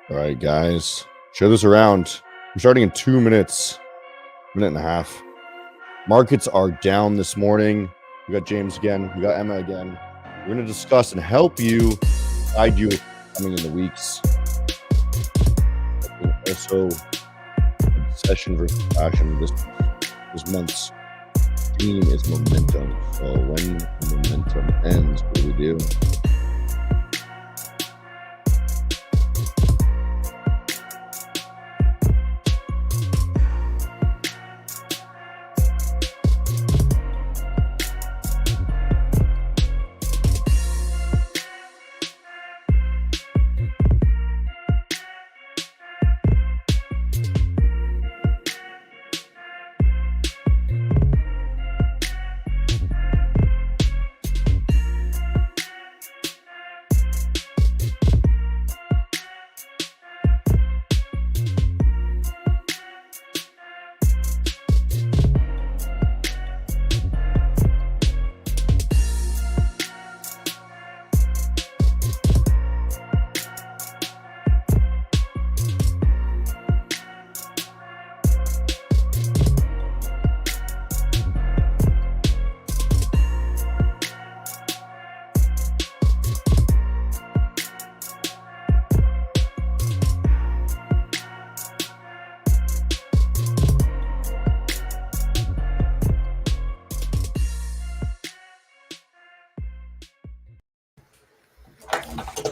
All right, guys, share this around. I'm starting in 2 minutes, minute and a half. Markets are down this morning. We got James again. We got Emma again. We're going to discuss and help you, guide you coming in the weeks. And also, obsession versus passion. This month's theme is momentum. So when momentum ends, what do we do?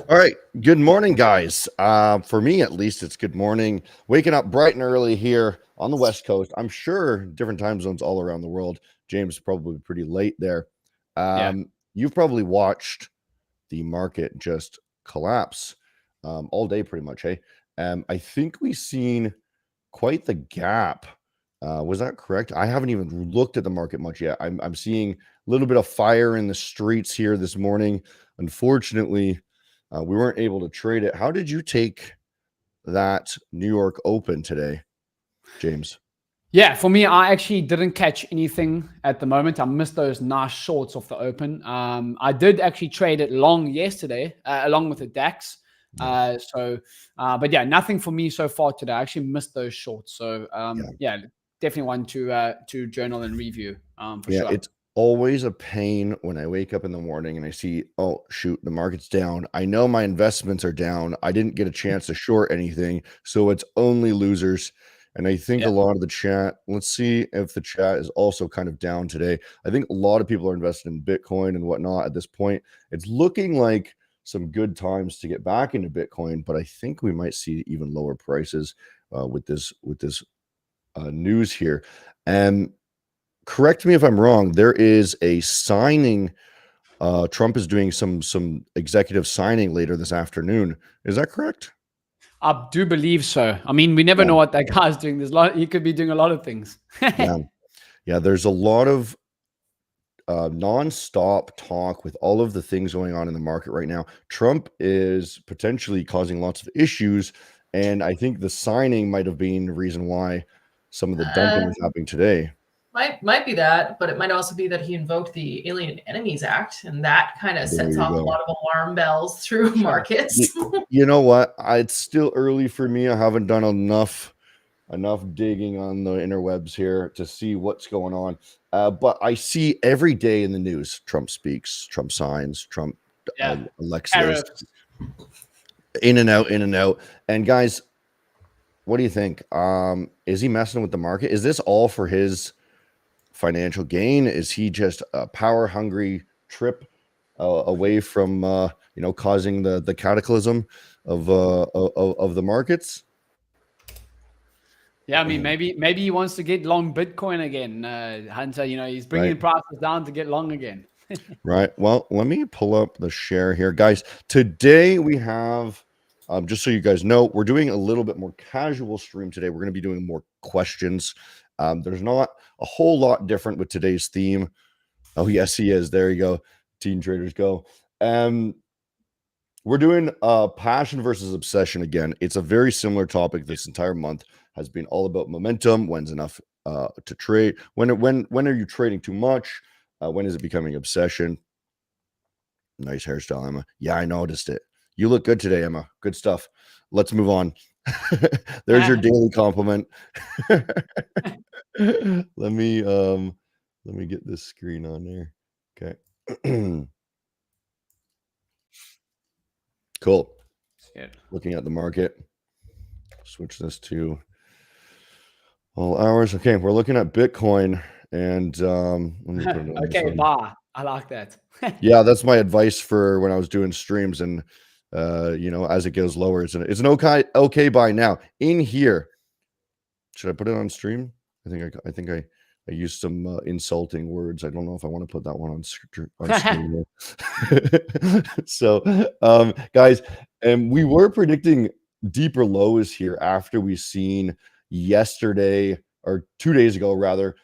All right. Good morning, guys. For me, at least, it's good morning. Waking up bright and early here on the West Coast. I'm sure different time zones all around the world. James, probably pretty late there. You've probably watched the market just collapse all day, pretty much. Hey, I think we've seen quite the gap. Was that correct? I haven't even looked at the market much yet. I'm seeing a little bit of fire in the streets here this morning. Unfortunately, we weren't able to trade it. How did you take that New York Open today, James? Yeah, for me, I actually didn't catch anything at the moment. I missed those nice shorts off the Open. I did actually trade it long yesterday, along with the DAX. But yeah, nothing for me so far today. I actually missed those shorts. So yeah, definitely one to journal and review for sure. It's always a pain when I wake up in the morning and I see, oh, shoot, the market's down. I know my investments are down. I didn't get a chance to short anything. So it's only losers. And I think a lot of the chat, let's see if the chat is also kind of down today. I think a lot of people are invested in Bitcoin and whatnot at this point. It's looking like some good times to get back into Bitcoin, but I think we might see even lower prices with this news here. And correct me if I'm wrong, there is a signing. Trump is doing some executive signing later this afternoon. Is that correct? I do believe so. I mean, we never know what that guy's doing. He could be doing a lot of things. Yeah. There's a lot of non-stop talk with all of the things going on in the market right now. Trump is potentially causing lots of issues, and I think the signing might have been the reason why some of the dumping is happening today. Might be that, but it might also be that he invoked the Alien Enemies Act, and that kind of sets off a lot of alarm bells through markets. You know what? It's still early for me. I haven't done enough digging on the interwebs here to see what's going on. But I see every day in the news, Trump speaks, Trump signs, Trump elects this. In and out. And guys, what do you think? Is he messing with the market? Is this all for his financial gain? Is he just a power hungry trip away from causing the cataclysm of the markets? Yeah, I mean, maybe he wants to get long Bitcoin again, Hunter. He's bringing prices down to get long again. Right. Well, let me pull up the share here, guys. Today we have, just so you guys know, we're doing a little bit more casual stream today. We're going to be doing more questions. There's not a whole lot different with today's theme. Oh, yes, he is. There you go. Teen traders go. We're doing passion versus obsession again. It's a very similar topic. This entire month has been all about momentum. When's enough to trade? When are you trading too much? When is it becoming obsession? Nice hairstyle, Emma. Yeah, I noticed it. You look good today, Emma. Good stuff. Let's move on. There's your daily compliment. Let me get this screen on there. Okay. Cool. Yeah. Looking at the market. Switch this to all hours. Okay, we're looking at Bitcoin, and let me put it on okay, bar. I like that. Yeah, that's my advice for when I was doing streams, and you know, as it goes lower, it's an okay buy now. In here, should I put it on stream? I think I used some insulting words. I don't know if I want to put that one on stream. So, guys, we were predicting deeper lows here after we seen yesterday, or 2 days ago rather.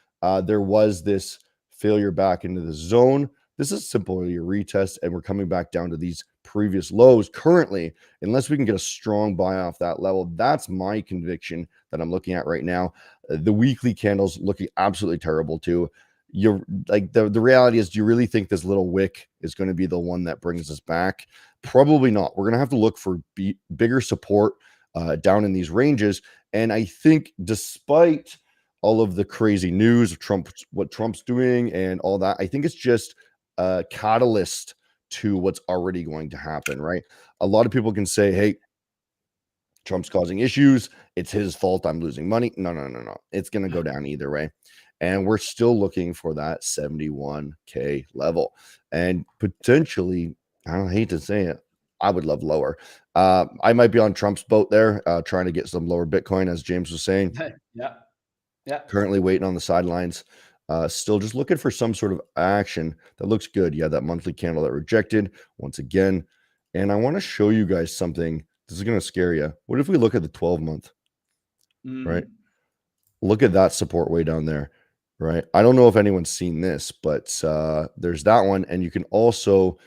There was this failure back into the zone. This is simply a retest, and we're coming back down to these previous lows currently, unless we can get a strong buy off that level. That's my conviction that I'm looking at right now. The weekly candles looking absolutely terrible too. You're like, the reality is, do you really think this little wick is going to be the one that brings us back? Probably not. We're going to have to look for bigger support down in these ranges. And I think despite all of the crazy news of Trump, what Trump's doing and all that, I think it's just a catalyst to what's already going to happen, right? A lot of people can say, hey, Trump's causing issues. It's his fault. I'm losing money. No. It's going to go down either way. And we're still looking for that 71K level. And potentially, I hate to say it, I would love lower. I might be on Trump's boat there, trying to get some lower Bitcoin, as James was saying. Yeah. Currently waiting on the sidelines. Still just looking for some sort of action that looks good. Yeah, that monthly candle that rejected once again. And I want to show you guys something. This is going to scare you. What if we look at the 12-month, right? Look at that support way down there, right? I don't know if anyone's seen this, but there's that one. And you can also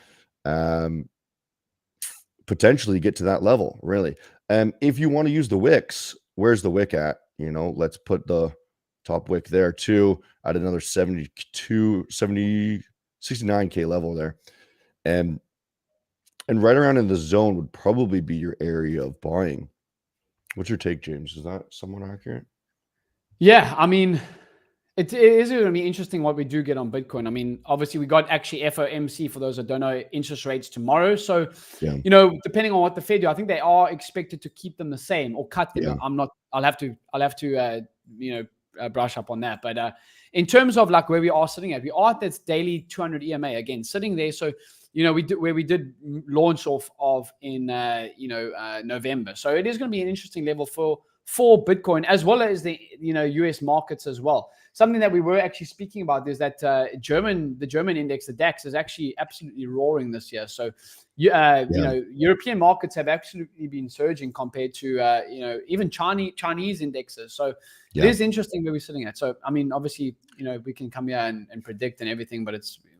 potentially get to that level, really. If you want to use the wicks, where's the wick at? You know, let's put the top wick there too at another 69K level there. And right around in the zone would probably be your area of buying. What's your take, James? Is that somewhat accurate? Yeah, I mean, it is going to be interesting what we do get on Bitcoin. I mean, obviously, we got actually FOMC, for those that don't know, interest rates tomorrow. So, Yeah. you know, depending on what the Fed do, I think they are expected to keep them the same or cut them. Yeah. I'll have to brush up on that. But in terms of like where we are sitting at, we are at this daily 200 EMA again, sitting there. So, you know, we did launch off of in November. So it is going to be an interesting level for Bitcoin, as well as the US markets as well. Something that we were actually speaking about is that the German index, the DAX, is actually absolutely roaring this year. So European markets have absolutely been surging compared to even Chinese indexes. So it is interesting where we're sitting at. So I mean, obviously, we can come here and predict and everything, but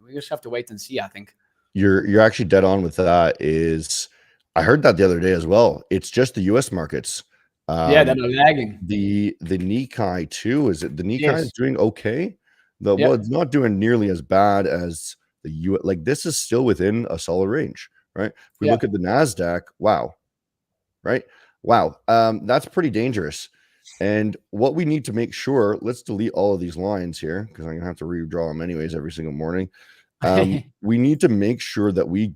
we just have to wait and see, I think. You're actually dead on with that. I heard that the other day as well. It's just the US markets. That are lagging. The Nikkei too. Is it the Nikkei is doing okay? Well, it's not doing nearly as bad as the U. Like, this is still within a solid range, right? If we look at the Nasdaq, wow, right? Wow, that's pretty dangerous. And what we need to make sure, let's delete all of these lines here, because I'm gonna have to redraw them anyways every single morning. We need to make sure that we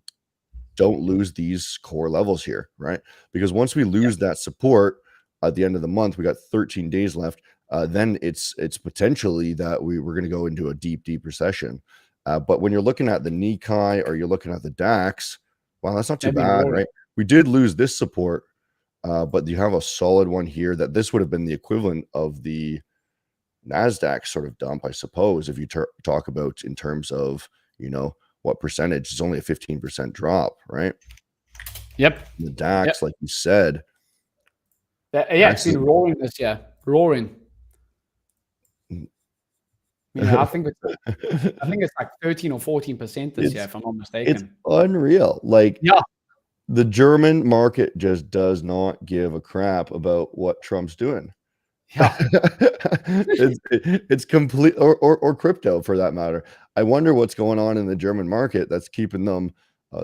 don't lose these core levels here, right? Because once we lose that support at the end of the month, we got 13 days left. Then it's potentially that we're going to go into a deep recession. But when you're looking at the Nikkei or you're looking at the DAX, wow, that's not too bad, right? We did lose this support, but you have a solid one here. That this would have been the equivalent of the Nasdaq sort of dump, I suppose, if you talk about in terms of what percentage. It's only a 15% drop, right? Yep. The DAX, like you said. It's been roaring this year. Roaring. I think it's like 13 or 14% this year, if I'm not mistaken. It's unreal. Like, the German market just does not give a crap about what Trump's doing. Yeah. it's complete, or crypto for that matter. I wonder what's going on in the German market that's keeping them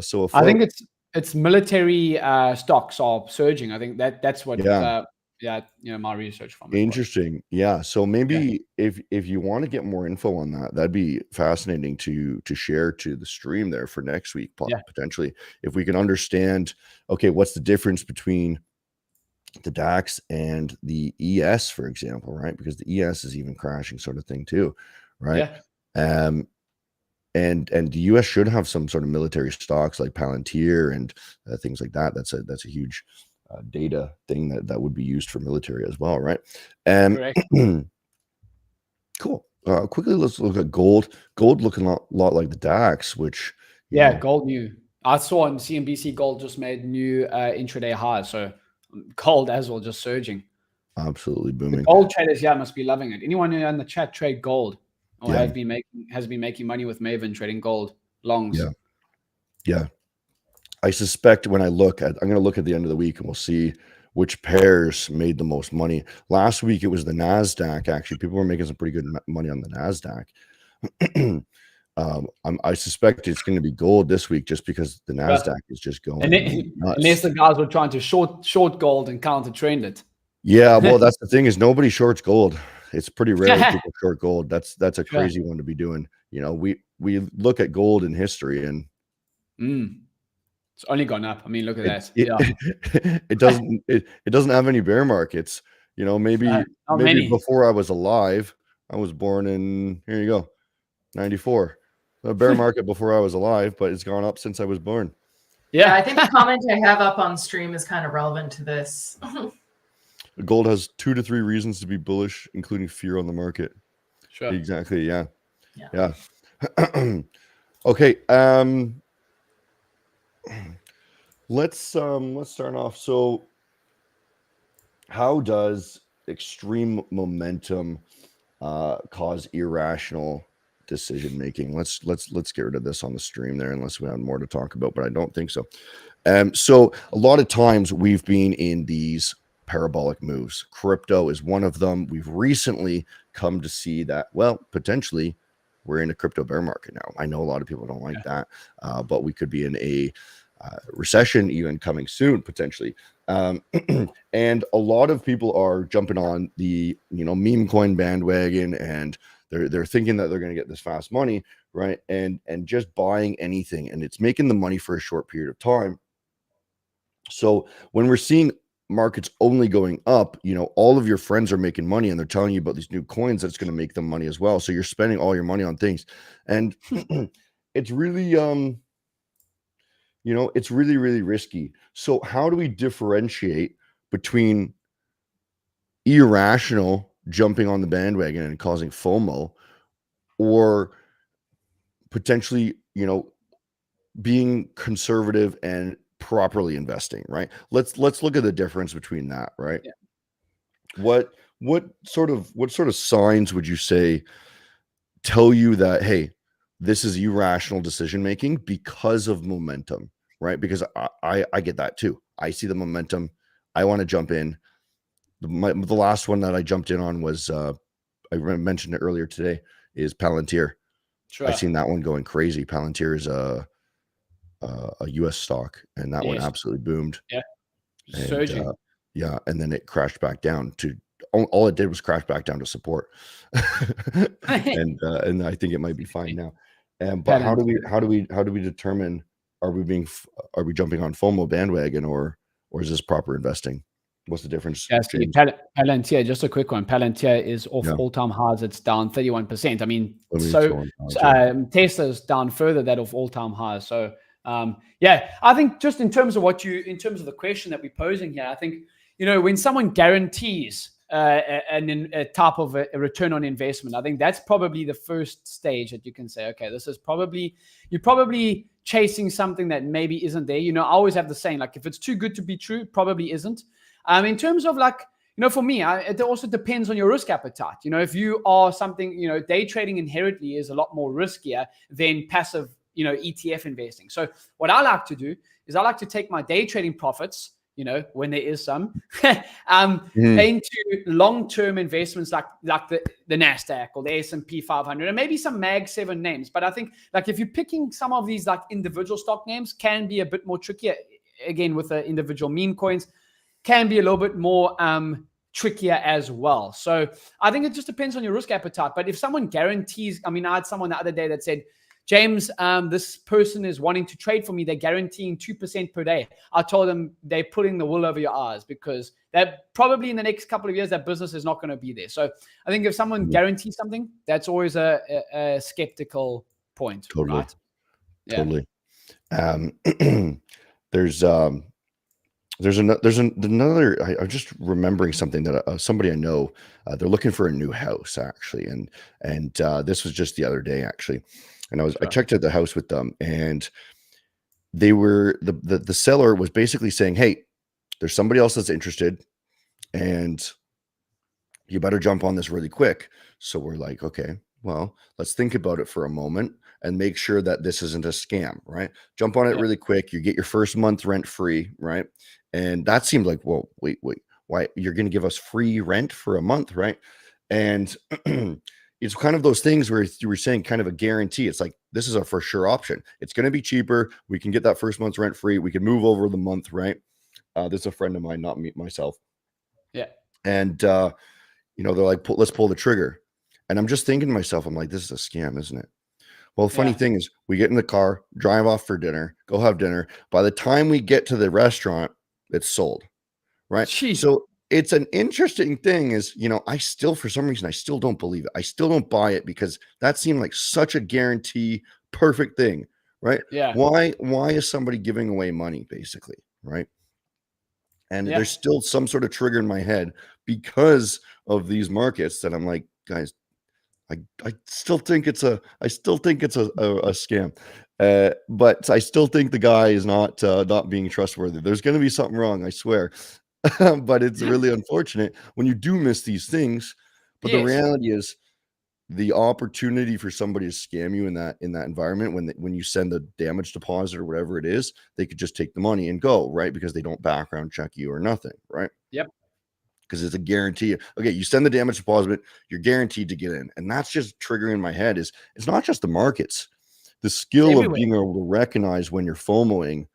so afloat. I think it's military stocks are surging. I think that's what my research from it Interesting. was. Yeah. So maybe if you want to get more info on that, that'd be fascinating to share to the stream there for next week, potentially. If we can understand, okay, what's the difference between the DAX and the ES, for example, right? Because the ES is even crashing, sort of thing too, right? And the US should have some sort of military stocks like Palantir and things like that. That's a huge data thing that would be used for military as well, right? Cool. Quickly, let's look at gold. Gold looking a lot like the DAX, which gold new. I saw on CNBC gold just made new intraday highs, so gold as well just surging. Absolutely booming. The gold traders, must be loving it. Anyone in the chat trade gold or has been making money with Maven trading gold longs? Yeah. I suspect when I'm going to look at the end of the week and we'll see which pairs made the most money. Last week, it was the NASDAQ. Actually, people were making some pretty good money on the NASDAQ. I suspect it's going to be gold this week just because the NASDAQ is just going nuts. Unless the guys were trying to short gold and counter trend it. Yeah, well, that's the thing is nobody shorts gold. It's pretty rare that people short gold. That's a crazy one to be doing. We look at gold in history and it's only gone up. I mean, look at that. It doesn't have any bear markets. Maybe before I was alive. I was born in, here you go, 94. A bear market before I was alive, but it's gone up since I was born. Yeah, I think the comment I have up on stream is kind of relevant to this. Gold has 2 to 3 reasons to be bullish, including fear on the market. Sure. Exactly. Yeah. Okay. Let's start off. So how does extreme momentum cause irrational decision making? Let's get rid of this on the stream there, unless we have more to talk about, but I don't think so. So a lot of times we've been in these parabolic moves. Crypto is one of them. We've recently come to see that, well, potentially we're in a crypto bear market now. I know a lot of people don't like that, but we could be in a recession even coming soon, potentially. And a lot of people are jumping on the meme coin bandwagon, and they're thinking that they're going to get this fast money, right? And just buying anything, and it's making the money for a short period of time. So when we're seeing markets only going up, all of your friends are making money and they're telling you about these new coins that's going to make them money as well. So you're spending all your money on things, and it's really it's really, really risky. So how do we differentiate between irrational jumping on the bandwagon and causing FOMO, or potentially, being conservative and properly investing, right? Let's look at the difference between that, right? What sort of signs would you say tell you that, hey, this is irrational decision making because of momentum, right? Because I get that too. I see the momentum. I want to jump in. The last one that I jumped in on was I mentioned it earlier today, is Palantir. Sure. I've seen that one going crazy. Palantir is a US stock, and that one absolutely boomed. Yeah, surging. And then it crashed back down to all it did was crash back down to support. and I think it might be fine now. But how do we determine, are we jumping on FOMO bandwagon, or is this proper investing? What's the difference? Yeah, so Palantir, just a quick one. Palantir is off all-time highs. It's down 31%. I mean, Tesla's down further that off all-time highs. So I think just in terms of the question that we're posing here, I think, when someone guarantees a type of a return on investment, I think that's probably the first stage that you can say, okay, this is you're probably chasing something that maybe isn't there. I always have the saying, like, if it's too good to be true, it probably isn't. In terms of, like, for me, it also depends on your risk appetite. If you are something, day trading inherently is a lot more riskier than passive, ETF investing. So what I like to do is I like to take my day trading profits when there is some, into long-term investments like the NASDAQ or the S&P 500 and maybe some Mag 7 names. But I think like if you're picking some of these like individual stock names can be a bit more trickier. Again, with the individual meme coins, can be a little bit more trickier as well. So I think it just depends on your risk appetite. But if someone guarantees, I had someone the other day that said, James, this person is wanting to trade for me. They're guaranteeing 2% per day. I told them they're pulling the wool over your eyes because that probably in the next couple of years, that business is not going to be there. So I think if someone guarantees something, that's always a skeptical point. Totally. Right? Totally. There's another. I'm just remembering something that somebody I know, they're looking for a new house actually, and this was just the other day actually, and I checked out the house with them, and they were the seller was basically saying, hey, there's somebody else that's interested, and you better jump on this really quick. So we're like, okay, well, let's think about it for a moment and make sure that this isn't a scam, right? Jump on it really quick. You get your first month rent free, right? And that seemed like, well, wait, why you're going to give us free rent for a month, right? And it's kind of those things where you were saying kind of a guarantee. It's like, this is a for sure option. It's going to be cheaper. We can get that first month's rent free. We can move over the month, right? This is a friend of mine, not me, myself. Yeah. And, they're like, let's pull the trigger. And I'm just thinking to myself, I'm like, this is a scam, isn't it? Well, the funny thing is we get in the car, drive off for dinner, go have dinner. By the time we get to the restaurant, it's sold, right? Jeez. So it's an interesting thing is, I still, for some reason, I still don't believe it. I still don't buy it because that seemed like such a guarantee, perfect thing, right? Yeah. Why is somebody giving away money basically, right? And there's still some sort of trigger in my head because of these markets that I'm like, guys, I still think it's a scam, but I still think the guy is not being trustworthy. There's going to be something wrong, I swear. But it's really unfortunate when you do miss these things. But the reality is, the opportunity for somebody to scam you in that environment when you send the damage deposit or whatever it is, they could just take the money and go, right? Because they don't background check you or nothing, right? Yep. Because it's a guarantee. Okay, you send the damage deposit, you're guaranteed to get in. And that's just triggering in my head is it's not just the markets. The skill of being able to recognize when you're FOMOing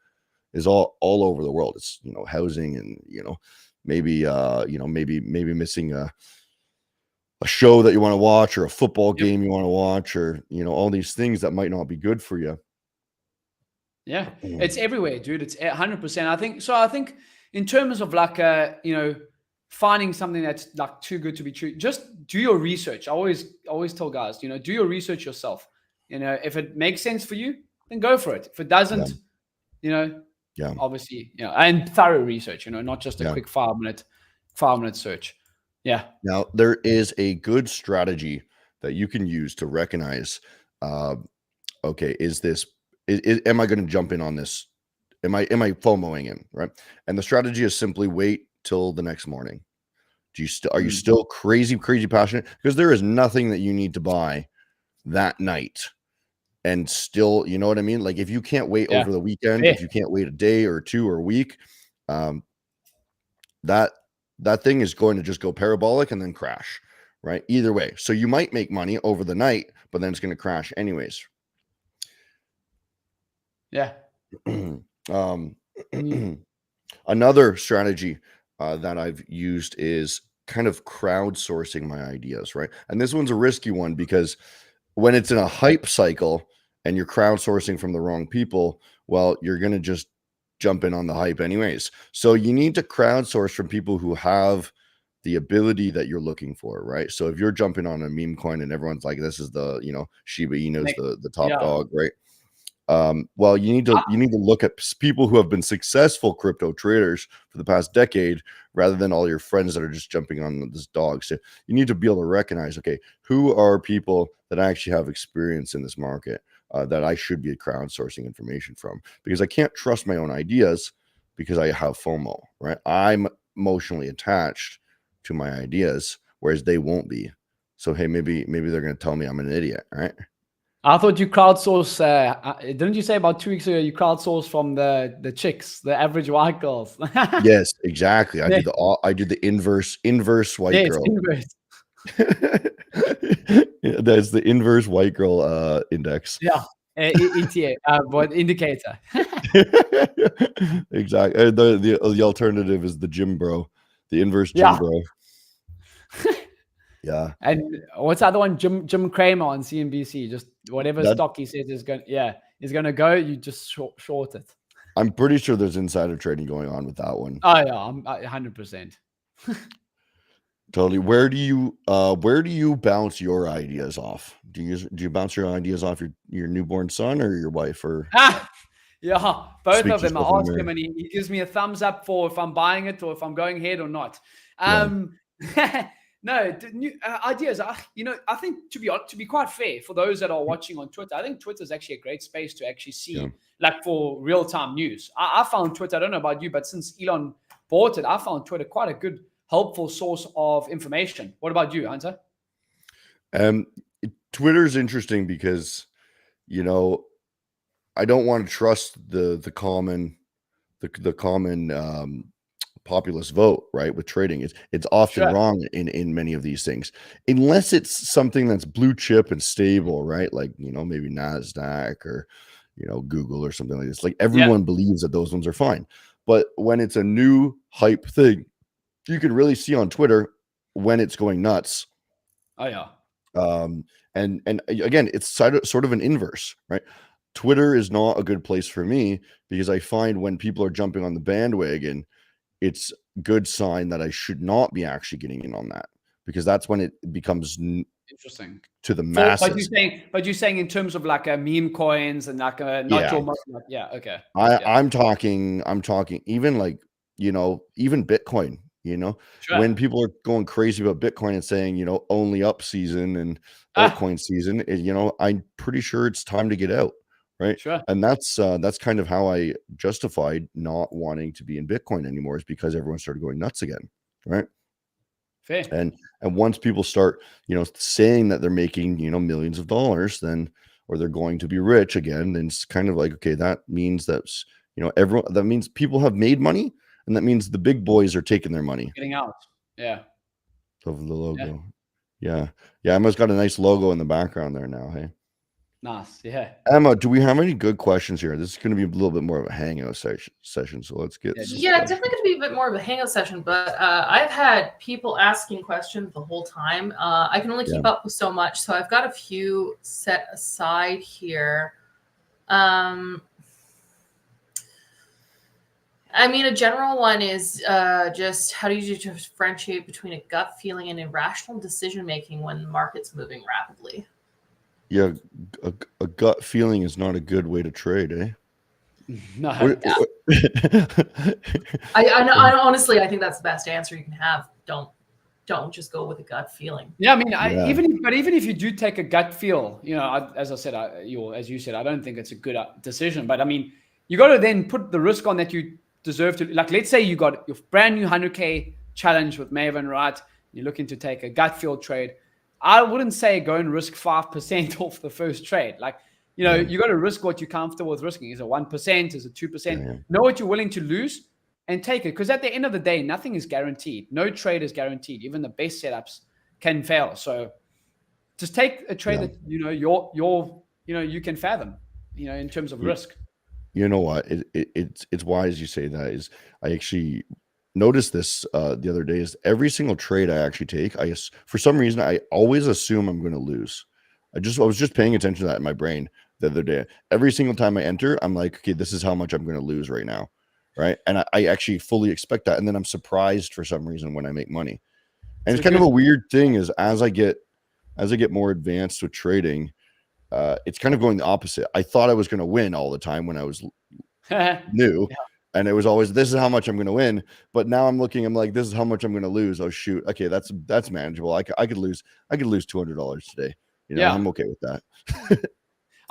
is all over the world. It's, housing and, maybe missing a show that you want to watch or a football game you want to watch or, all these things that might not be good for you. Yeah, it's everywhere, dude. It's 100%. I think in terms of like, finding something that's like too good to be true, just do your research. I always tell guys, do your research yourself. If it makes sense for you, then go for it. If it doesn't, obviously, and thorough research, not just a quick 5-minute search. Yeah. Now there is a good strategy that you can use to recognize, okay, am I going to jump in on this? Am I FOMOing in, right? And the strategy is simply wait till the next morning. Are you still crazy passionate? Because there is nothing that you need to buy that night and still, you know what I mean? Like if you can't wait over the weekend, if you can't wait a day or two or a week, that thing is going to just go parabolic and then crash, right? Either way. So you might make money over the night, but then it's going to crash anyways. Yeah. Another strategy that I've used is kind of crowdsourcing my ideas, right? And this one's a risky one because when it's in a hype cycle and you're crowdsourcing from the wrong people, well, you're going to just jump in on the hype anyways. So you need to crowdsource from people who have the ability that you're looking for, right? So if you're jumping on a meme coin and everyone's like, this is the, Shiba Inu's the top dog, right? Well, you need to look at people who have been successful crypto traders for the past decade rather than all your friends that are just jumping on this dog. So you need to be able to recognize, okay, who are people that actually have experience in this market that I should be crowdsourcing information from, because I can't trust my own ideas because I have FOMO, right? I'm emotionally attached to my ideas, whereas they won't be. So, hey, maybe they're going to tell me I'm an idiot, right? I thought you crowdsource. Didn't you say about 2 weeks ago you crowdsourced from the chicks, the average white girls? Yes, exactly. I Yeah. do the inverse white Yes, girl. inverse. Yeah, that's the inverse white girl index. Yeah, ETA, what indicator? Exactly. The alternative is the gym bro, the inverse gym Yeah. bro. Yeah. And what's the other one? Jim Cramer on CNBC. Just whatever That stock he says is going to go. You just short it. I'm pretty sure there's insider trading going on with that one. Oh yeah, I'm 100%. Totally. Where do you bounce your ideas off? Do you bounce your ideas off your newborn son or your wife, or Yeah, both speak of to them. I yourself in the ask mirror? him, and he gives me a thumbs up for if I'm buying it or if I'm going ahead or not. Yeah. No, the new ideas. I think to be quite fair for those that are watching on Twitter, I think Twitter is actually a great space to actually see, Yeah. like, for real time news. I found Twitter. I don't know about you, but since Elon bought it, I found Twitter quite a good, helpful source of information. What about you, Hunter? Twitter is interesting because, you know, I don't want to trust the common populist vote, right? With trading, it's often Sure. wrong in many of these things, unless it's something that's blue chip and stable, right? Like, maybe Nasdaq or Google or something like this. Like, everyone believes that those ones are fine, but when it's a new hype thing, you can really see on Twitter when it's going nuts. Oh yeah. And again, it's sort of an inverse, right? Twitter is not a good place for me because I find when people are jumping on the bandwagon, it's a good sign that I should not be actually getting in on that, because that's when it becomes Interesting. to the masses. But you're saying in terms of like meme coins and like not Yeah. your okay. I'm talking even like, even Bitcoin, Sure. when people are going crazy about Bitcoin and saying, only up season and altcoin season, I'm pretty sure it's time to get out. Right. Sure. And that's kind of how I justified not wanting to be in Bitcoin anymore, is because everyone started going nuts again. Right. Fair. And once people start, saying that they're making, millions of dollars, then, or they're going to be rich again, then it's kind of like, okay, that means that's, that means people have made money, and that means the big boys are taking their money. Getting out. Yeah. Of the logo. Yeah. Emma's got a nice logo in the background there now. Hey. Nice. Yeah. Emma, do we have any good questions here? This is going to be a little bit more of a hangout session. So let's get. Yeah, it's definitely going to be a bit more of a hangout session, but I've had people asking questions the whole time. I can only keep up with so much, so I've got a few set aside here. I mean, a general one is just how do you differentiate between a gut feeling and irrational decision making when the market's moving rapidly? Yeah, a gut feeling is not a good way to trade, eh? No. I honestly, I think that's the best answer you can have. Don't just go with a gut feeling. Yeah, I mean, even if you do take a gut feel, as I said, as you said, I don't think it's a good decision. But I mean, you got to then put the risk on that you deserve to. Like, let's say you got your brand new 100K challenge with Maven, right? You're looking to take a gut feel trade. I wouldn't say go and risk 5% off the first trade. Like, you got to risk what you're comfortable with risking. Is it 1%? Is it 2%? Know what you're willing to lose and take it. Because at the end of the day, nothing is guaranteed. No trade is guaranteed. Even the best setups can fail. So just take a trade that, you can fathom, in terms of risk. You know what? It's wise you say that. Is I actually noticed this the other day, is every single trade I actually take, for some reason I always assume I'm going to lose. I was just paying attention to that in my brain the other day. Every single time I enter, I'm like, okay, this is how much I'm going to lose right now, right? And I actually fully expect that, and then I'm surprised for some reason when I make money. And it's kind of a weird thing, is as I get more advanced with trading, it's kind of going the opposite. I thought I was going to win all the time when I was new. Yeah. And it was always, this is how much I'm going to win. But now I'm like, this is how much I'm going to lose. Oh shoot. Okay. That's manageable. I could lose $200 today. I'm okay with that.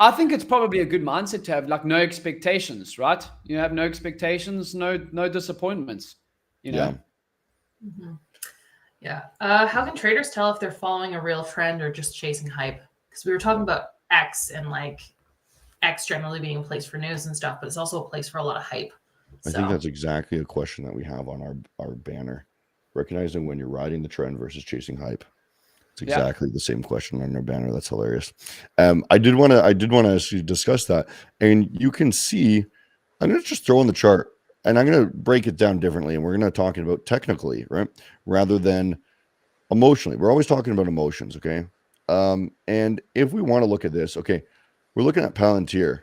I think it's probably a good mindset to have, like, no expectations, right? You have no expectations, no disappointments, Yeah. Mm-hmm. Yeah. How can traders tell if they're following a real trend or just chasing hype? Because we were talking about X and like X generally being a place for news and stuff, but it's also a place for a lot of hype. I think that's exactly a question that we have on our banner. Recognizing when you're riding the trend versus chasing hype. It's exactly the same question on our banner. That's hilarious. I did want to actually discuss that, and you can see. I'm going to just throw in the chart, and I'm going to break it down differently, and we're going to talk about technically, right, rather than emotionally. We're always talking about emotions, okay? And if we want to look at this, okay, we're looking at Palantir.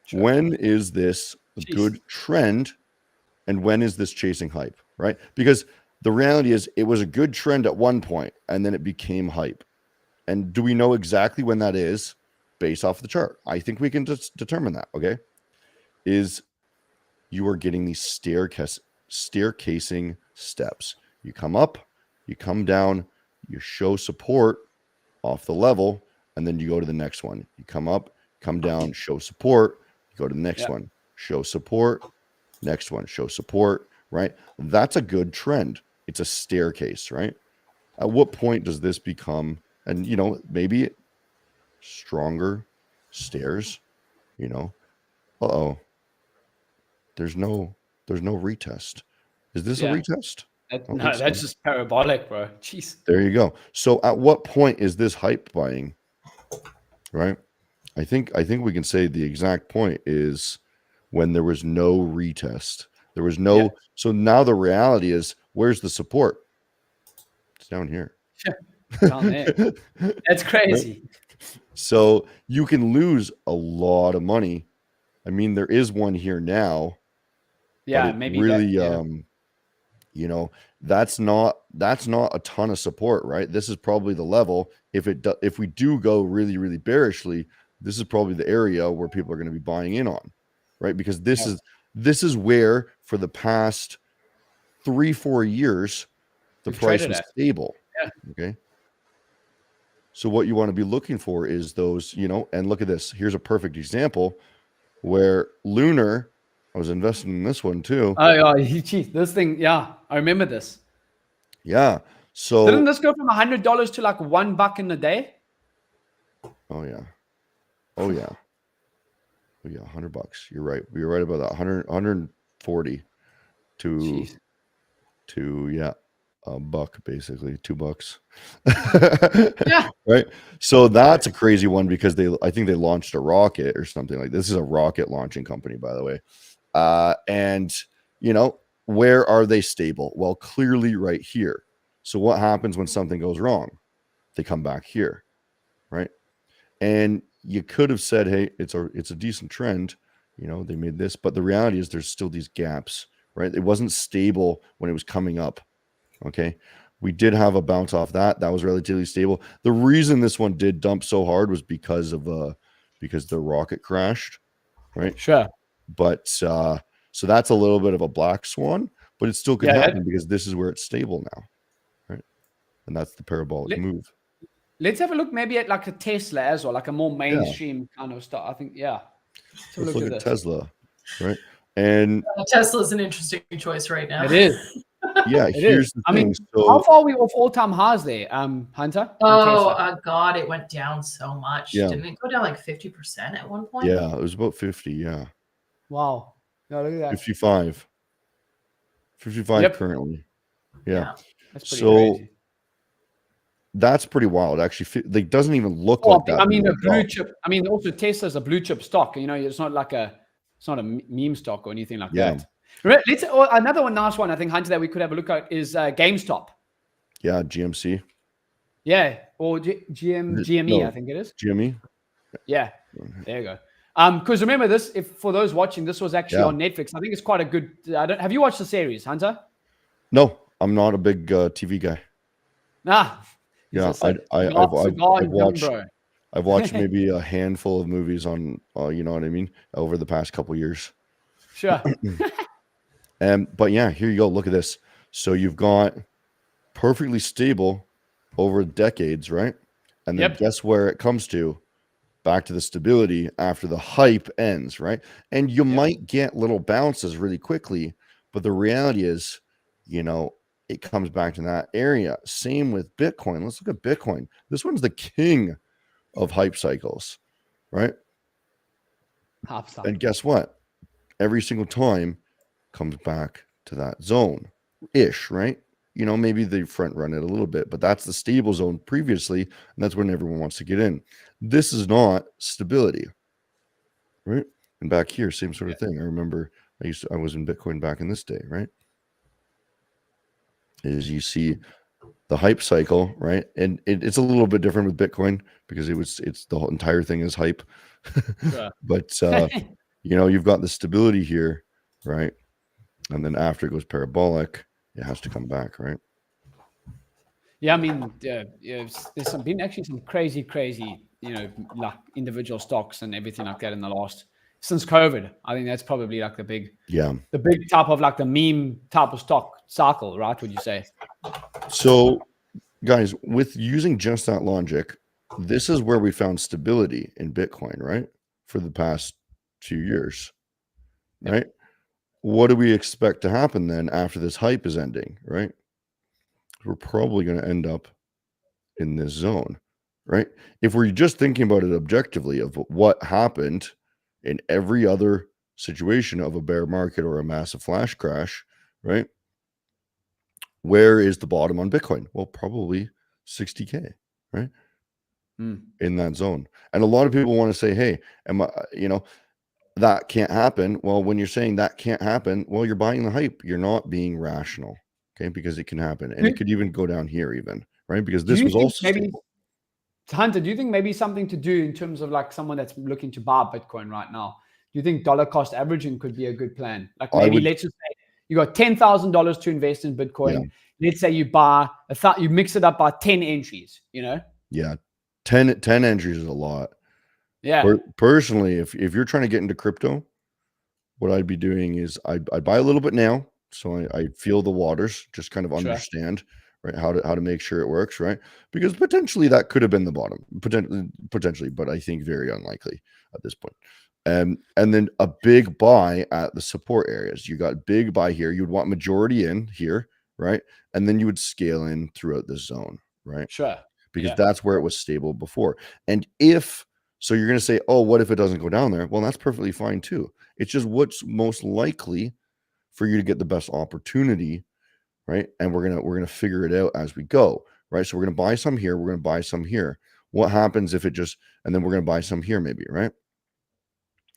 Sure. When is this a good trend, and when is this chasing hype, right? Because the reality is it was a good trend at one point, and then it became hype. And do we know exactly when that is based off the chart? I think we can just determine that, okay? Is you are getting these staircasing steps. You come up, you come down, you show support off the level, and then you go to the next one. You come up, come down, show support, you go to the next one, show support, next one, show support, right? That's a good trend. It's a staircase, right? At what point does this become, and you know, maybe stronger stairs, you know? There's no retest. Is this a retest? No, that's just parabolic, bro. Jeez. There you go. So at what point is this hype buying? Right? I think we can say the exact point is when there was no retest. There was no so now the reality is, where's the support? It's down here. Down there. That's crazy. Right? So you can lose a lot of money. I mean, there is one here now. Yeah, maybe really you know, that's not a ton of support, right? This is probably the level. If we do go really, really bearishly, this is probably the area where people are going to be buying in on, right? Because this is where for the past 3-4 years the price was stable. Okay. So what you want to be looking for is those, you know, and look at this. Here's a perfect example where Lunar, I was investing in this one too. Oh, geez, this thing, I remember this. Yeah. So didn't this go from $100 to like $1 in a day? Oh yeah. Oh yeah. Oh yeah, $100. You're right. You're right about that. 140 to $1, basically $2. Yeah. Right. So that's a crazy one because I think they launched a rocket or something like this. Is a rocket launching company, by the way. And you know, where are they stable? Well, clearly right here. So what happens when something goes wrong? They come back here, right? And you could have said, hey, it's a decent trend. You know, they made this, but the reality is there's still these gaps, right? It wasn't stable when it was coming up. Okay. We did have a bounce off that. That was relatively stable. The reason this one did dump so hard was because the rocket crashed, right? Sure. But so that's a little bit of a black swan, but it still could happen because this is where it's stable now, right? And that's the parabolic move. Let's have a look maybe at like a Tesla as well, like a more mainstream kind of stuff. I think, Let's look at Tesla, right? And Tesla is an interesting choice right now. It is. Yeah, here's the thing. I mean, how far are we off all-time highs there, Hunter? Oh, God, it went down so much. Yeah. Didn't it go down like 50% at one point? Yeah, it was about 50, yeah. Wow. No, look at that. 55 currently. Yeah. That's pretty crazy. That's pretty wild. Actually, it doesn't even look like that. I mean, a blue chip. I mean, also Tesla's a blue chip stock. You know, it's not a meme stock or anything like that. Let's another one, nice one. I think, Hunter, that we could have a look at is GameStop. Yeah, GMC. Yeah, or GME, I think it is. GME. Yeah, there you go. Because remember this, for those watching, this was actually on Netflix. I think it's quite a good. Have you watched the series, Hunter? No, I'm not a big TV guy. Nah. Yeah, I've watched maybe a handful of movies on, you know what I mean, over the past couple years. Sure. But yeah, here you go. Look at this. So you've got perfectly stable over decades, right? And then guess where it comes to? Back to the stability after the hype ends, right? And you might get little bounces really quickly, but the reality is, you know, it comes back to that area. Same with Bitcoin. Let's look at Bitcoin. This one's the king of hype cycles, right? Half stop. And guess what? Every single time comes back to that zone ish, right? You know, maybe they front run it a little bit, but that's the stable zone previously, and that's when everyone wants to get in. This is not stability, right? And back here, same sort of thing. I remember I was in Bitcoin back in this day, right? Is you see the hype cycle, right? And it's a little bit different with Bitcoin because it's the whole entire thing is hype. But you know, you've got the stability here, right? And then after it goes parabolic, it has to come back, right? Yeah, I mean, there's been actually some crazy, you know, like individual stocks and everything like that in the last since COVID. I think that's probably like the big type of like the meme type of stock cycle, right? Would you say? So, guys, with using just that logic, this is where we found stability in Bitcoin, right? For the past few years, right? What do we expect to happen then after this hype is ending, right? We're probably going to end up in this zone, right? If we're just thinking about it objectively of what happened in every other situation of a bear market or a massive flash crash, right? Where is the bottom on Bitcoin? Well, probably 60K, right? In that zone. And a lot of people want to say, hey, you know, that can't happen. Well, when you're saying that can't happen, well, you're buying the hype. You're not being rational, okay? Because it can happen. And it could even go down here even, right? Because this was also stable. Hunter, do you think maybe something to do in terms of like someone that's looking to buy Bitcoin right now? Do you think dollar cost averaging could be a good plan? Like maybe let's just say you got $10,000 to invest in Bitcoin. Yeah. Let's say you buy you mix it up by 10 entries, you know? Yeah. 10 entries is a lot. Yeah. Personally, if you're trying to get into crypto, what I'd be doing is I buy a little bit now. So I feel the waters, just kind of understand, right? How to make sure it works, right? Because potentially that could have been the bottom, potentially, but I think very unlikely at this point. And then a big buy at the support areas. You got big buy here. You would want majority in here, right? And then you would scale in throughout the zone, right? Sure. Because that's where it was stable before. And so you're going to say, oh, what if it doesn't go down there? Well, that's perfectly fine too. It's just what's most likely for you to get the best opportunity, right? And we're gonna figure it out as we go, right? So we're gonna buy some here, we're gonna buy some here. What happens if it and then we're gonna buy some here maybe, right?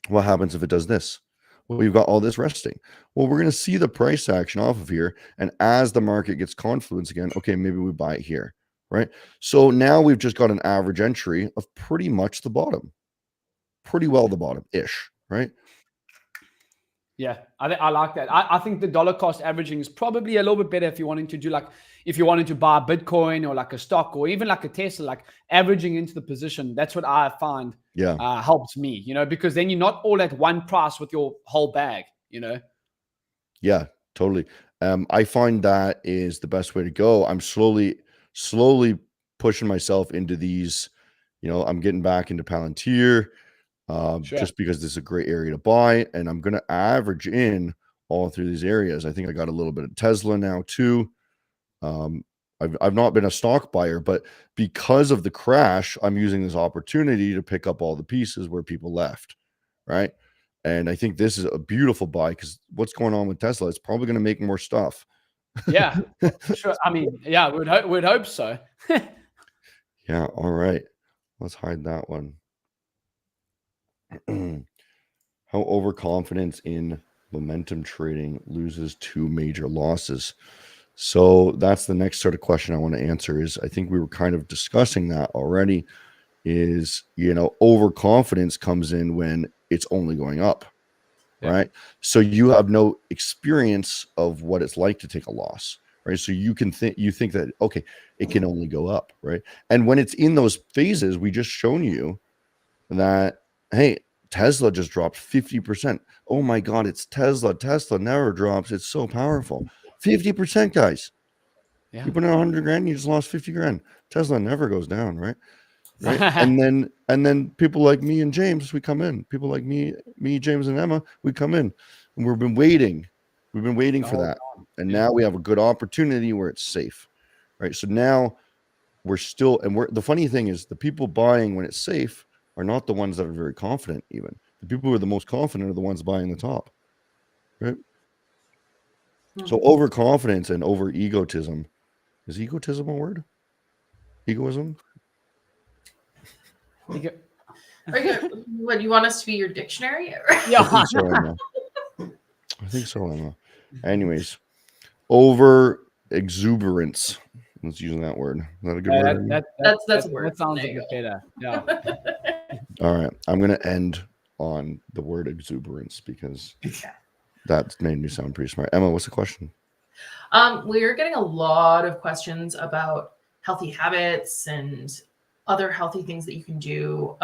What happens if it does this? Well, we've got all this resting. Well, we're gonna see the price action off of here, and as the market gets confluence again, okay, maybe we buy it here, right? So now we've just got an average entry of pretty much the bottom, pretty well the bottom-ish, right? Yeah, I like that. I think the dollar cost averaging is probably a little bit better if you're wanting to do like, if you wanted to buy Bitcoin or like a stock or even like a Tesla, like averaging into the position. That's what I find helps me, you know, because then you're not all at one price with your whole bag, you know? Yeah, totally. I find that is the best way to go. I'm slowly pushing myself into these, you know, I'm getting back into Palantir. Just because this is a great area to buy, and I'm going to average in all through these areas. I think I got a little bit of Tesla now too. I've not been a stock buyer, but because of the crash, I'm using this opportunity to pick up all the pieces where people left, right? And I think this is a beautiful buy because what's going on with Tesla? It's probably going to make more stuff. Yeah, sure. I mean, yeah, we'd hope so. Yeah. All right. Let's hide that one. How overconfidence in momentum trading loses 2 major losses. So that's the next sort of question I want to answer is, I think we were kind of discussing that already, is, you know, overconfidence comes in when it's only going up, right? So you have no experience of what it's like to take a loss, right? So you think that, okay, it can only go up, right? And when it's in those phases, we just shown you that, hey, Tesla just dropped 50%. Oh my God, it's Tesla. Tesla never drops. It's so powerful. 50%, guys. You put in 100 grand, you just lost 50 grand. Tesla never goes down, right? Right. and then people like me and James, we come in. People like me, James and Emma, we come in. And we've been waiting. We've been waiting for that. And now we have a good opportunity where it's safe. Right. So now we're still, and the funny thing is the people buying when it's safe are not the ones that are very confident. Even the people who are the most confident are the ones buying the top, right? So overconfidence and over egotism, is egotism a word? Egoism? Are you, what, you want us to be your dictionary? Yeah. I think so, Emma. Anyways, over exuberance. Let's use that word. Is that a good word? That's a word. That sounds a bit better. Yeah. All right. I'm going to end on the word exuberance because that made me sound pretty smart. Emma, what's the question? We're getting a lot of questions about healthy habits and other healthy things that you can do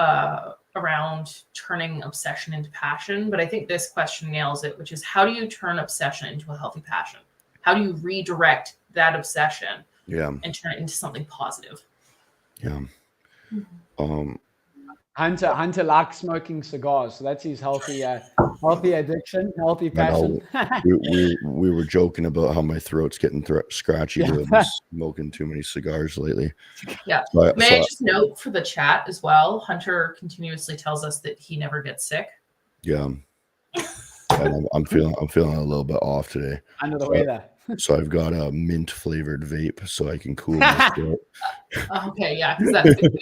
around turning obsession into passion. But I think this question nails it, which is how do you turn obsession into a healthy passion? How do you redirect that obsession and turn it into something positive? Yeah. Hunter likes smoking cigars, so that's his healthy addiction, healthy passion. we were joking about how my throat's getting scratchy because I've been smoking too many cigars lately. Yeah. May I just note for the chat as well? Hunter continuously tells us that he never gets sick. Yeah. And I'm feeling a little bit off today. Under the weather. So I've got a mint flavored vape so I can cool my throat. Okay, yeah, because that's good.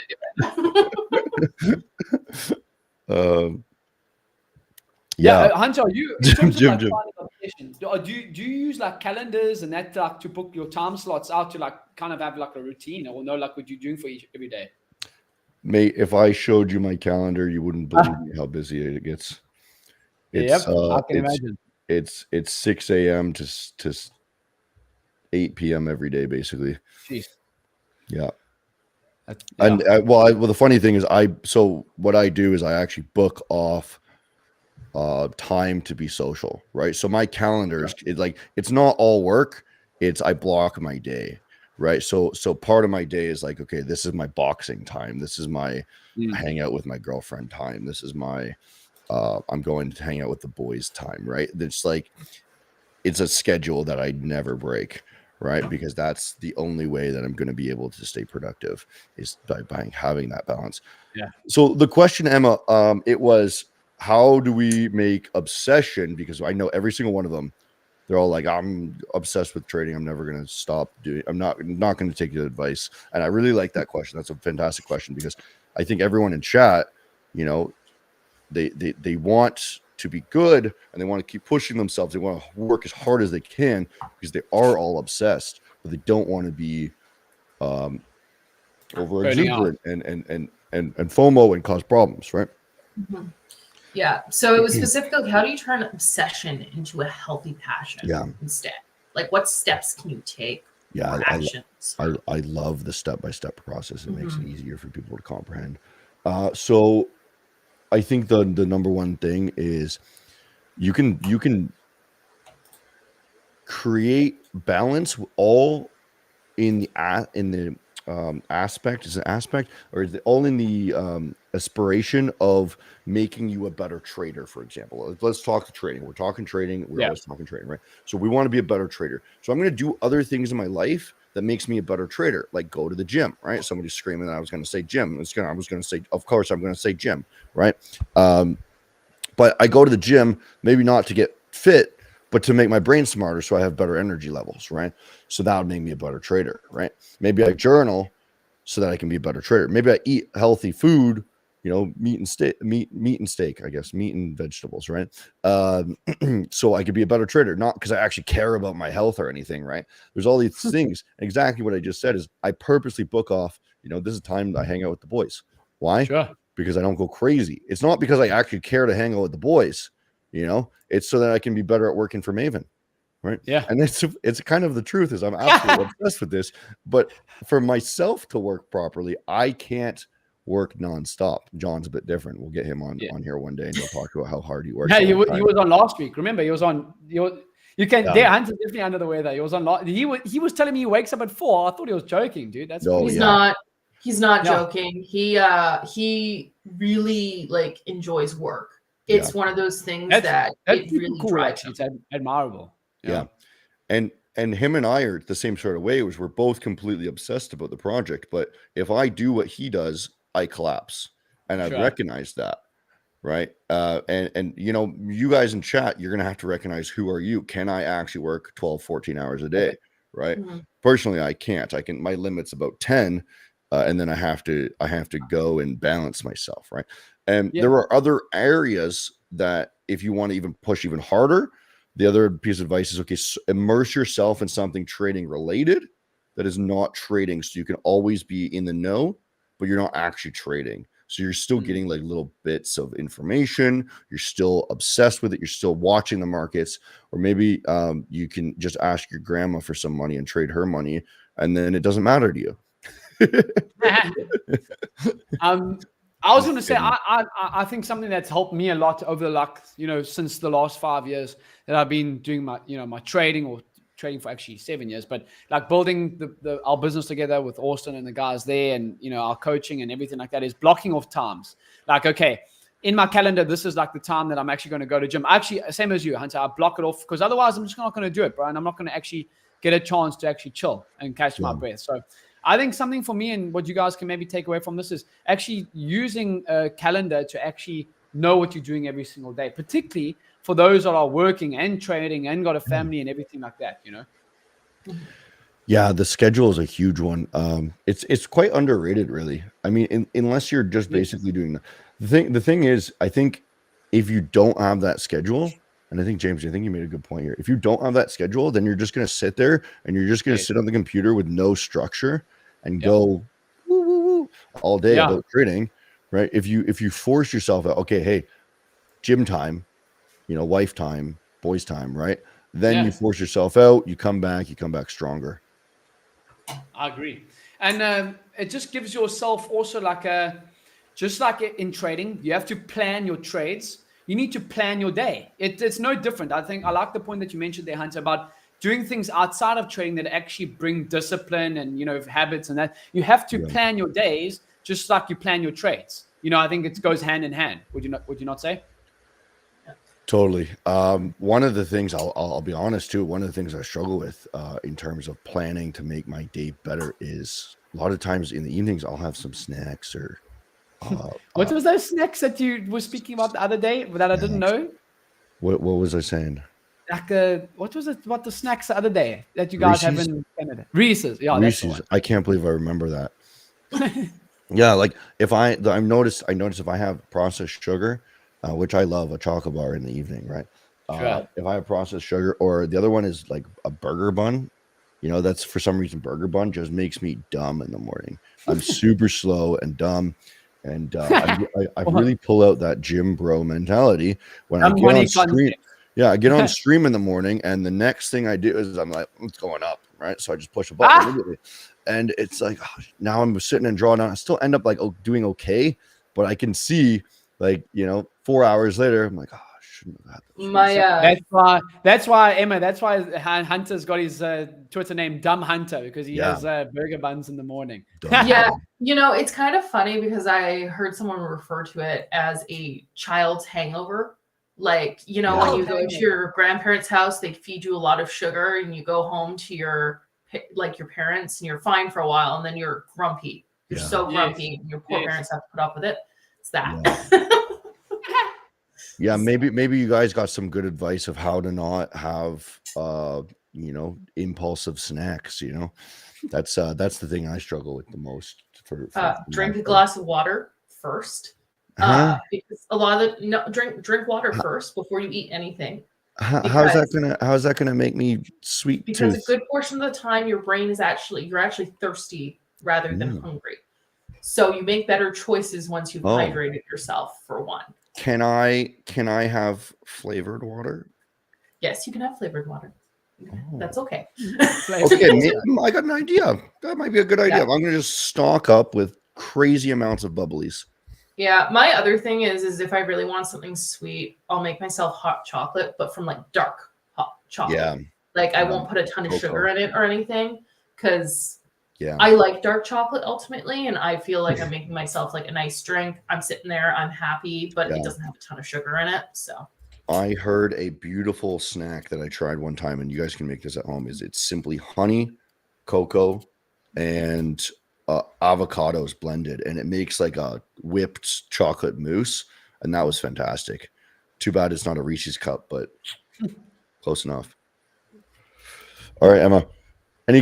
Yeah, Hunter, are you in terms Jim, of like finding obsession, do you use like calendars and that like to book your time slots out to like kind of have like a routine or know like what you're doing for every day? Mate, if I showed you my calendar, you wouldn't believe me how busy it gets. It's I can imagine. It's 6 a.m. to 8 p.m. every day, basically. Jeez. Yeah. And well, the funny thing is, what I do is I actually book off time to be social, right? So my calendar is it's not all work. I block my day, right? So part of my day is like, okay, this is my boxing time. This is my hang out with my girlfriend time. This is my I'm going to hang out with the boys time, right? It's like it's a schedule that I never break, right? Because that's the only way that I'm going to be able to stay productive is by having that balance. Yeah. So the question, Emma, it was, how do we make obsession? Because I know every single one of them, they're all like, I'm obsessed with trading. I'm never going to stop doing. I'm not going to take your advice. And I really like that question. That's a fantastic question because I think everyone in chat, you know, they want to be good and they want to keep pushing themselves. They want to work as hard as they can because they are all obsessed, but they don't want to be over exuberant and FOMO and cause problems, right? Mm-hmm. Yeah. So it was specifically, how do you turn obsession into a healthy passion instead? Like what steps can you take? Yeah, I love the step-by-step process. It makes it easier for people to comprehend. So I think the number one thing is you can create balance all in the aspect. Is it aspect or is it all in the aspiration of making you a better trader? For example, let's talk trading. We're talking trading. We're always talking trading, right? So we want to be a better trader. So I'm going to do other things in my life that makes me a better trader, like go to the gym, right? Somebody's screaming that I was going to say gym. I was going to say, of course, I'm going to say gym, right? But I go to the gym, maybe not to get fit, but to make my brain smarter so I have better energy levels, right? So that would make me a better trader, right? Maybe I journal so that I can be a better trader. Maybe I eat healthy food, you know, meat and steak, I guess, meat and vegetables, right? So I could be a better trader, not because I actually care about my health or anything, right? There's all these things. Exactly what I just said is I purposely book off, you know, this is time I hang out with the boys. Why? Sure. Because I don't go crazy. It's not because I actually care to hang out with the boys, you know, it's so that I can be better at working for Maven. Right. Yeah. And it's kind of the truth is I'm absolutely obsessed with this, but for myself to work properly, I can't work nonstop. John's a bit different. We'll get him on here one day and he'll talk about how hard he works. Yeah, he was on last week. Remember, he was on. You can. Yeah. Hunter's definitely under the weather. He was on. He was telling me he wakes up at 4. I thought he was joking, dude. That's he's not. He's not joking. He really like enjoys work. It's one of those things that it really cool, drives actually. It's admirable. Yeah. And and him and I are the same sort of way, was we're both completely obsessed about the project. But if I do what he does, I collapse, and I've Sure. recognized that. Right. And you guys in chat, you're going to have to recognize, who are you? Can I actually work 12, 14 hours a day? Right. Mhm. Personally, I can't. My limit's about 10. And then I have to go and balance myself. Right. And there are other areas that, if you want to even push even harder, the other piece of advice is, okay, immerse yourself in something trading related that is not trading. So you can always be in the know, but you're not actually trading. So you're still getting like little bits of information. You're still obsessed with it. You're still watching the markets, or maybe you can just ask your grandma for some money and trade her money, and then it doesn't matter to you. I was going to say, I think something that's helped me a lot over since the last 5 years that I've been doing my trading, or trading for actually 7 years, but like building our business together with Austin and the guys there, and our coaching and everything like that, is blocking off times. Like, okay, in my calendar, this is like the time that I'm actually going to go to gym. Actually, same as you, Hunter, I block it off, because otherwise I'm just not going to do it, bro. And I'm not going to actually get a chance to actually chill and catch my breath. So I think something for me, and what you guys can maybe take away from this, is actually using a calendar to actually know what you're doing every single day, particularly for those that are working and trading and got a family and everything like that, Yeah, the schedule is a huge one. It's quite underrated, really. I mean, unless you're just basically doing the thing is, I think if you don't have that schedule, and I think, James, I think you made a good point here. If you don't have that schedule, then you're just going to sit there and you're just going to sit on the computer with no structure and go woo, woo, woo, all day about trading, right? If you force yourself out, okay, hey, gym time, wife time, boys time, right? Then you force yourself out, you come back stronger. I agree. And it just gives yourself also just like in trading, you have to plan your trades. You need to plan your day. It's no different. I think I like the point that you mentioned there, Hunter, about doing things outside of trading that actually bring discipline and, habits and that. You have to plan your days just like you plan your trades. I think it goes hand in hand. Would you not say? Totally. One of the things I'll be honest too, one of the things I struggle with in terms of planning to make my day better is, a lot of times in the evenings I'll have some snacks or what was those snacks that you were speaking about the other day that I didn't know? What was I saying? Like what was it about the snacks the other day that you guys have in Canada? Reese's. Yeah, Reese's. That's the one. I can't believe I remember that. Yeah, like if I noticed if I have processed sugar, which I love, a chocolate bar in the evening, right? Sure. If I have processed sugar, or the other one is like a burger bun, that's, for some reason, burger bun just makes me dumb in the morning. I'm super slow and dumb. And I really pull out that gym bro mentality when I get on stream. Yeah, I get on stream in the morning, and the next thing I do is I'm like, it's going up, right? So I just push a button immediately. And it's like, now I'm sitting and drawing down. I still end up like doing okay, but I can see, like, 4 hours later, I'm like, I shouldn't have had that. That's why Emma. That's why Hunter's got his Twitter name Dumb Hunter, because he has burger buns in the morning. Yeah, it's kind of funny because I heard someone refer to it as a child's hangover. Like, when you go to your grandparents' house, they feed you a lot of sugar, and you go home to your parents, and you're fine for a while, and then you're grumpy. You're so grumpy, and your poor parents have to put up with it. It's that. Yeah, maybe you guys got some good advice of how to not have impulsive snacks. That's the thing I struggle with the most. For drink a glass of water first. Because a lot of drink water first before you eat anything. How's that gonna make me sweet? Because a good portion of the time your brain is you're actually thirsty rather than hungry. So you make better choices once you've hydrated yourself, for one. Can I have flavored water? Yes, you can have flavored water. That's okay. Okay, I got an idea. That might be a good idea. Yeah. I'm gonna just stock up with crazy amounts of bubblies. Yeah, my other thing is if I really want something sweet, I'll make myself hot chocolate, but from like dark hot chocolate. Yeah. Like I won't put a ton of sugar in it or anything, because I like dark chocolate ultimately, and I feel like I'm making myself like a nice drink. I'm sitting there, I'm happy, but it doesn't have a ton of sugar in it. So I heard a beautiful snack that I tried one time, and you guys can make this at home. It's simply honey, cocoa, and avocados blended, and it makes like a whipped chocolate mousse, and that was fantastic. Too bad it's not a Reese's cup, but close enough. All right, Emma. Any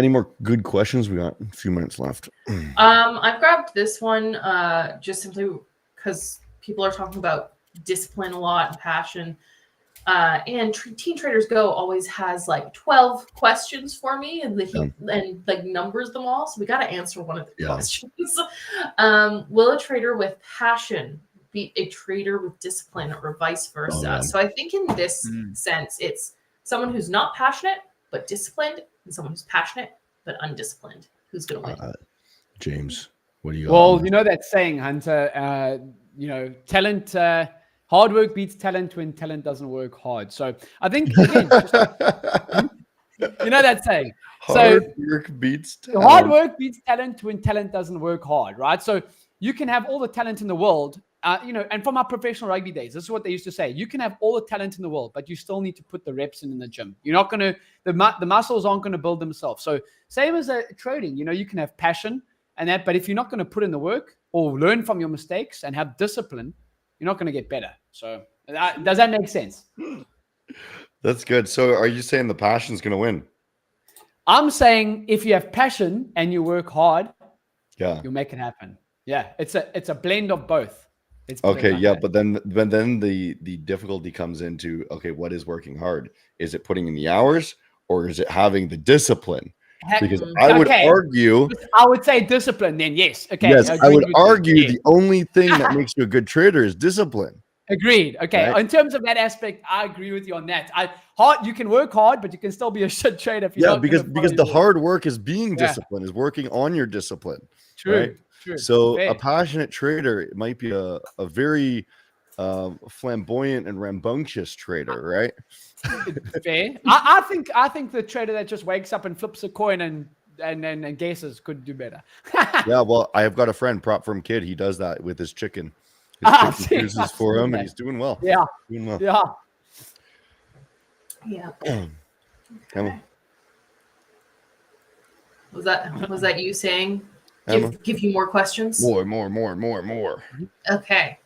more good questions? We got a few minutes left. I've grabbed this one just simply because people are talking about discipline a lot and passion. And Teen Traders Go always has like 12 questions for me, and and like numbers them all. So we got to answer one of the questions. Will a trader with passion beat a trader with discipline, or vice versa? So I think in this sense, it's someone who's not passionate but disciplined, and someone who's passionate but undisciplined. Who's going to win? James, what do you got? Well, you know that saying, Hunter, talent, hard work beats talent when talent doesn't work hard. So I think, again, you know that saying. Hard work beats talent. Hard work beats talent when talent doesn't work hard, right? So you can have all the talent in the world, and from our professional rugby days, this is what they used to say. You can have all the talent in the world, but you still need to put the reps in the gym. You're not going to, the muscles aren't going to build themselves. So same as trading, you can have passion and that, but if you're not going to put in the work or learn from your mistakes and have discipline, you're not going to get better. So does that make sense? That's good. So are you saying the passion's going to win? I'm saying if you have passion and you work hard, you'll make it happen. Yeah, it's a blend of both. Okay, yeah, but then the difficulty comes into, okay, what is working hard? Is it putting in the hours, or is it having the discipline? Because I would argue, I would say discipline. Then yes, okay. Yes, I would argue the only thing that makes you a good trader is discipline. Agreed. Okay, right? In terms of that aspect, I agree with you on that. You can work hard, but you can still be a shit trader if you're not because the hard work is being disciplined, is working on your discipline. True. Right? True. So fair. A passionate trader might be a very flamboyant and rambunctious trader, right? Fair. I think the trader that just wakes up and flips a coin and guesses could do better. Yeah, well, I have got a friend, Prop Firm Kid. He does that with his chicken. His chicken chooses for him, and he's doing well. Yeah. Doing well. Yeah. Okay. Was that you saying? Give you more questions? More. Okay.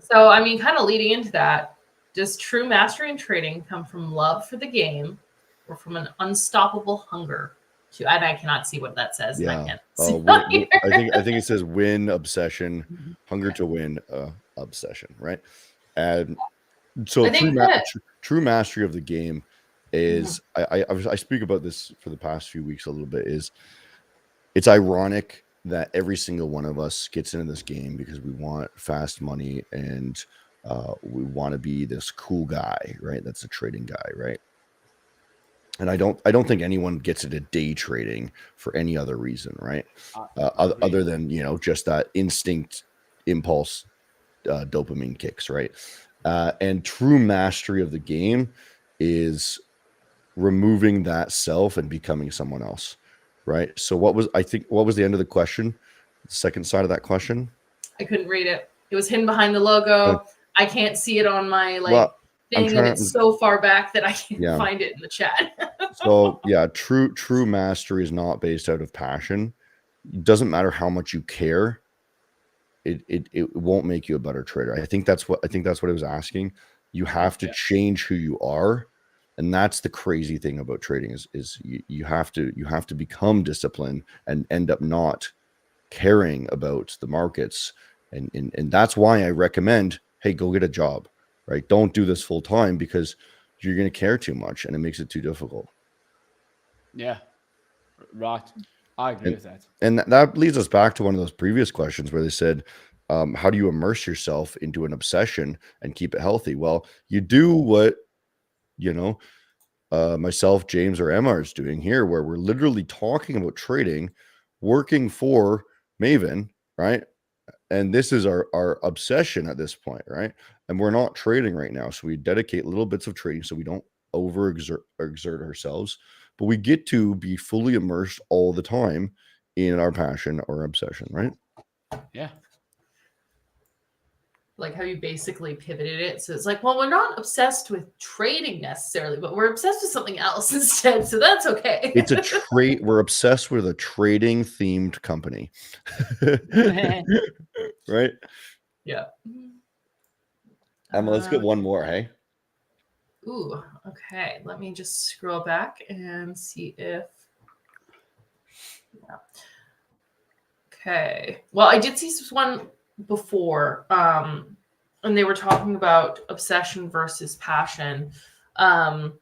So, I mean, kind of leading into that, does true mastery in trading come from love for the game or from an unstoppable hunger to, and I cannot see what that says. Yeah. I can't I think it says win, obsession, hunger to win, obsession, right? And so true mastery of the game is, I speak about this for the past few weeks a little bit, is it's ironic that every single one of us gets into this game because we want fast money and we want to be this cool guy, right? That's a trading guy, right? And I don't think anyone gets into day trading for any other reason, right? Other than, just that instinct, impulse, dopamine kicks, right? And true mastery of the game is removing that self and becoming someone else. Right. So what was the end of the question? The second side of that question? I couldn't read it. It was hidden behind the logo. I can't see it on my thing, and it's so far back that I can't find it in the chat. So yeah, true mastery is not based out of passion. It doesn't matter how much you care. It won't make you a better trader. I think that's what it was asking. You have to change who you are. And that's the crazy thing about trading is you have to become disciplined and end up not caring about the markets. And that's why I recommend, hey, go get a job, right? Don't do this full time because you're going to care too much and it makes it too difficult. Yeah, right. I agree with that. And that leads us back to one of those previous questions where they said, how do you immerse yourself into an obsession and keep it healthy? Well, you do what, myself, James, or Emma is doing here, where we're literally talking about trading, working for Maven, right? And this is our obsession at this point, right? And we're not trading right now. So we dedicate little bits of trading so we don't exert ourselves, but we get to be fully immersed all the time in our passion or obsession, right? Yeah. like how you basically pivoted it. So it's like, well, we're not obsessed with trading necessarily, but we're obsessed with something else instead. So that's okay. It's a trade. We're obsessed with a trading themed company. Right? Yeah. Emma, let's get one more, hey? Ooh, okay. Let me just scroll back and see if. Yeah. Okay. Well, I did see this one before, and they were talking about obsession versus passion, and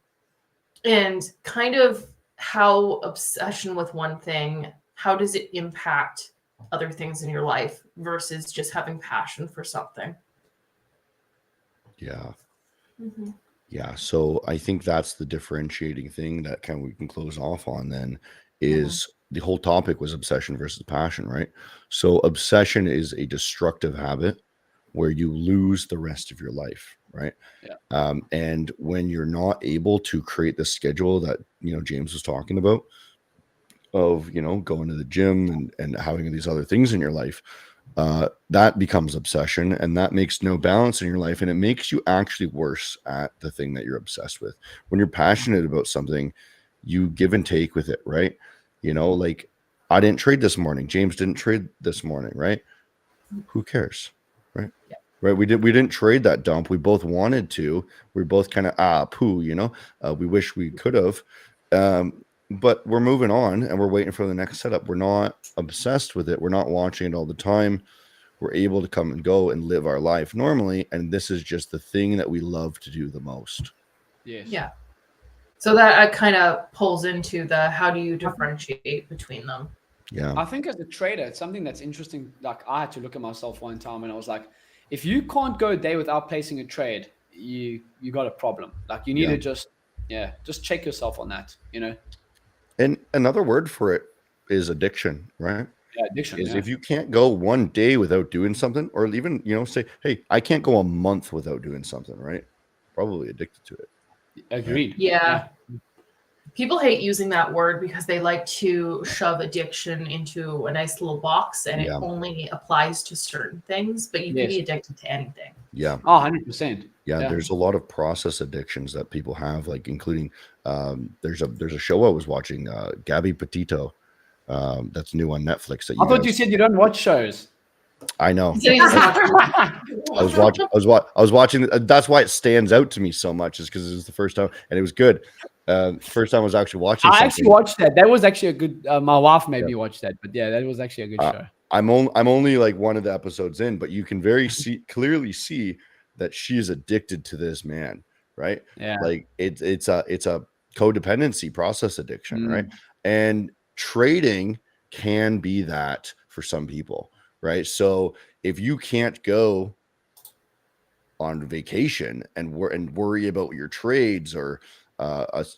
kind of how obsession with one thing, how does it impact other things in your life versus just having passion for something. Yeah. Mm-hmm. Yeah. So I think that's the differentiating thing that kind of we can close off on then is the whole topic was obsession versus passion, right? So obsession is a destructive habit where you lose the rest of your life, right? Yeah. And when you're not able to create the schedule that, James was talking about of, going to the gym and having these other things in your life, that becomes obsession, and that makes no balance in your life, and it makes you actually worse at the thing that you're obsessed with. When you're passionate about something, you give and take with it, right? Like I didn't trade this morning, James didn't trade this morning, right? Who cares, right? Yeah. Right, we didn't trade that dump. We both wanted to. We're both kind of poo, we wish we could have, but we're moving on and we're waiting for the next setup. We're not obsessed with it. We're not watching it all the time. We're able to come and go and live our life normally, and this is just the thing that we love to do the most. Yes. Yeah. So that kind of pulls into the how do you differentiate between them? Yeah. I think as a trader, it's something that's interesting. Like I had to look at myself one time and I was like, if you can't go a day without placing a trade, you got a problem. Like you need to just check yourself on that, And another word for it is addiction, right? Yeah, addiction. If you can't go one day without doing something, or even, say, hey, I can't go a month without doing something, right? Probably addicted to it. Agreed. Yeah. People hate using that word because they like to shove addiction into a nice little box, and it only applies to certain things, but you can be addicted to anything. Yeah. Oh, 100%. Yeah, there's a lot of process addictions that people have, like including there's a show I was watching, Gabby Petito, that's new on Netflix. That I thought you said you don't watch shows. I know. I was watching. That's why it stands out to me so much, is because it was the first time, and it was good. First time I was actually watching. I actually watched that. That was actually a good. My wife made me watch that, but yeah, that was actually a good show. I'm only like one of the episodes in, but you can clearly see that she is addicted to this man, right? Yeah, like it's a codependency process addiction, right? And trading can be that for some people, right? So if you can't go on vacation and worry about your trades, or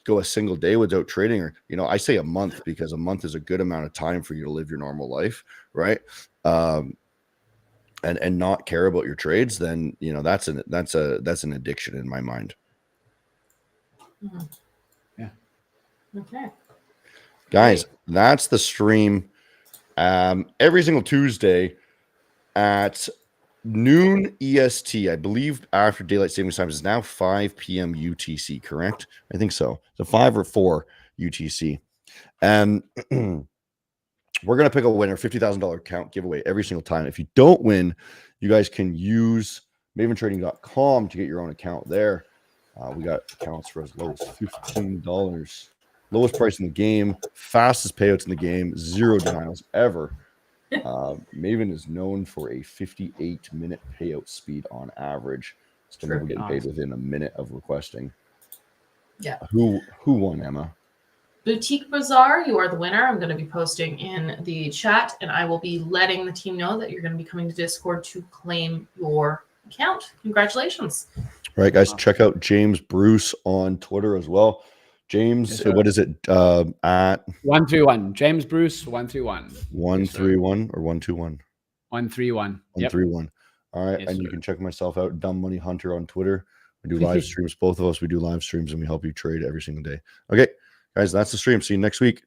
go a single day without trading, or I say a month because a month is a good amount of time for you to live your normal life, right? And not care about your trades, then that's an addiction in my mind. Yeah. Okay. Guys, that's the stream. Every single Tuesday at noon EST, I believe after daylight savings time is now 5 p.m. UTC, correct? I think so. So 5 or 4 UTC. And we're going to pick a winner, $50,000 account giveaway every single time. If you don't win, you guys can use maventrading.com to get your own account there. We got accounts for as low as $15. Lowest price in the game, fastest payouts in the game, 0 denials ever. Maven is known for a 58-minute payout speed on average. So we're getting paid within a minute of requesting. Yeah. Who won, Emma? Boutique Bazaar, you are the winner. I'm going to be posting in the chat, and I will be letting the team know that you're going to be coming to Discord to claim your account. Congratulations. All right, guys, check out James Bruce on Twitter as well. James, what is it? At 131. James Bruce 131. 131 or 121? 131. 131. All right, and you can check myself out, Dumb Money Hunter on Twitter. We do live streams. Both of us, we do live streams, and we help you trade every single day. Okay, guys, that's the stream. See you next week.